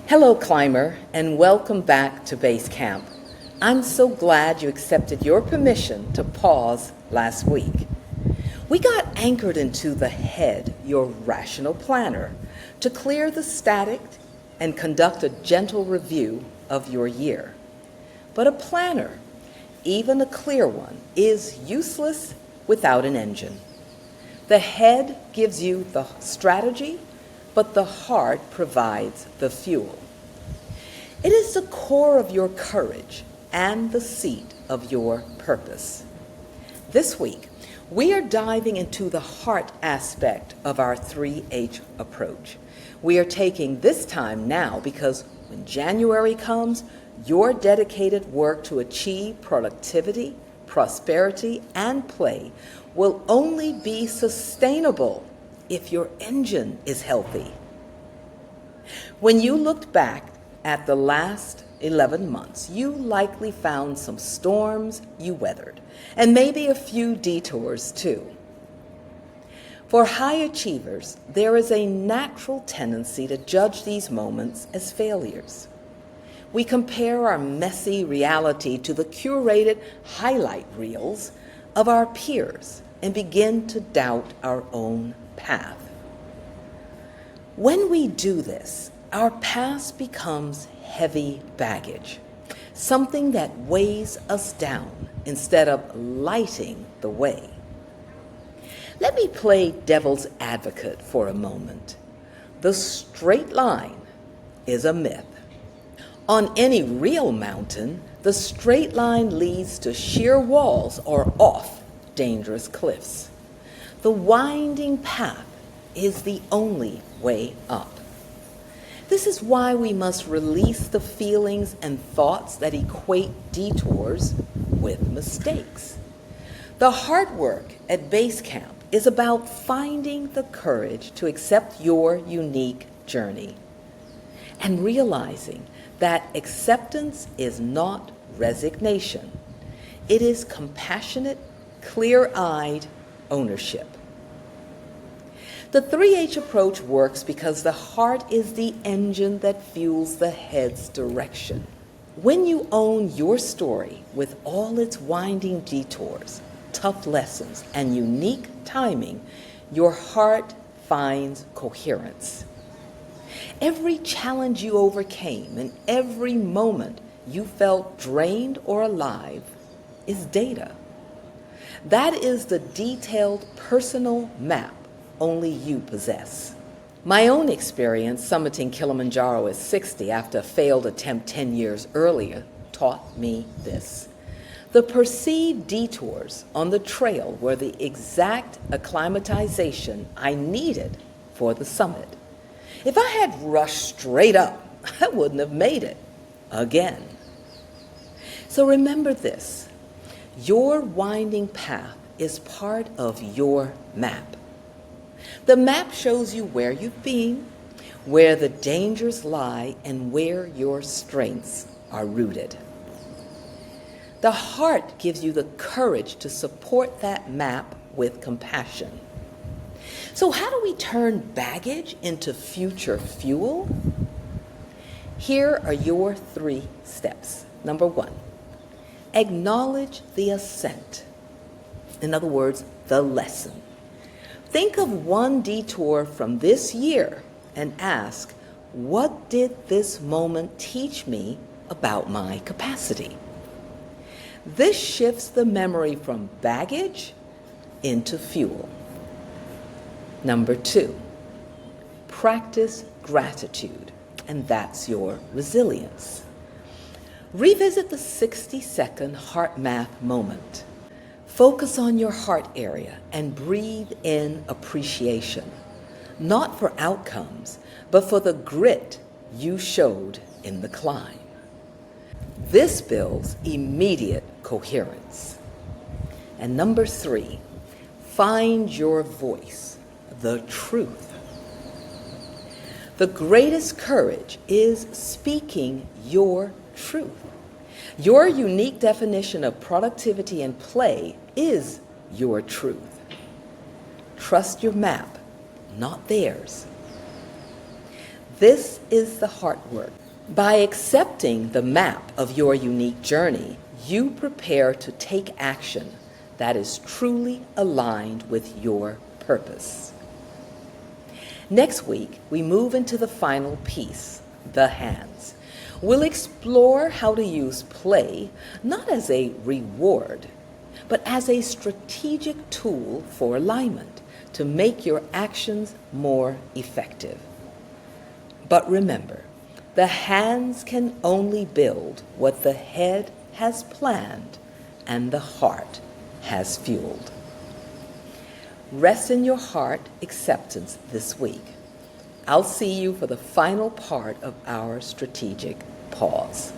Hello, climber, and welcome back to base camp. I'm so glad you accepted your permission to pause last week. We got anchored into the head, your rational planner, to clear the static and conduct a gentle review of your year. But a planner, even a clear one, is useless without an engine. The head gives you the strategy, but the heart provides the fuel. It is the core of your courage and the seat of your purpose. This week, we are diving into the heart aspect of our 3H approach. We are taking this time now because when January comes, your dedicated work to achieve productivity, prosperity, and play will only be sustainable if your engine is healthy. When you looked back at the last 11 months, you likely found some storms you weathered, and maybe a few detours too. For high achievers, there is a natural tendency to judge these moments as failures. We compare our messy reality to the curated highlight reels of our peers and begin to doubt our own path. When we do this, our past becomes heavy baggage, something that weighs us down instead of lighting the way. Let me play devil's advocate for a moment. The straight line is a myth. On any real mountain, the straight line leads to sheer walls or off dangerous cliffs. The winding path is the only way up. This is why we must release the feelings and thoughts that equate detours with mistakes. The hard work at base camp is about finding the courage to accept your unique journey and realizing that acceptance is not resignation. It is compassionate, clear-eyed ownership. The 3H approach works because the heart is the engine that fuels the head's direction. When you own your story with all its winding detours, tough lessons, and unique timing, your heart finds coherence. Every challenge you overcame and every moment you felt drained or alive is data. That is the detailed personal map only you possess. My own experience summiting Kilimanjaro at 60 after a failed attempt 10 years earlier taught me this. The perceived detours on the trail were the exact acclimatization I needed for the summit. If I had rushed straight up, I wouldn't have made it again. So remember this, your winding path is part of your map. The map shows you where you've been, where the dangers lie, and where your strengths are rooted. The heart gives you the courage to support that map with compassion. So how do we turn baggage into future fuel? Here are your 3 steps. Number 1, acknowledge the ascent. In other words, the lesson. Think of one detour from this year and ask, what did this moment teach me about my capacity? This shifts the memory from baggage into fuel. Number 2, practice gratitude, and that's your resilience. Revisit the 60-second heart math moment. Focus on your heart area and breathe in appreciation, not for outcomes, but for the grit you showed in the climb. This builds immediate coherence. And number 3, find your voice, the truth. The greatest courage is speaking your truth. Your unique definition of productivity and play is your truth. Trust your map, not theirs. This is the heart work. By accepting the map of your unique journey, you prepare to take action that is truly aligned with your purpose. Next week, we move into the final piece, the hands. We'll explore how to use play not as a reward, but as a strategic tool for alignment to make your actions more effective. But remember, the hands can only build what the head has planned and the heart has fueled. Rest in your heart acceptance this week. I'll see you for the final part of our strategic pause.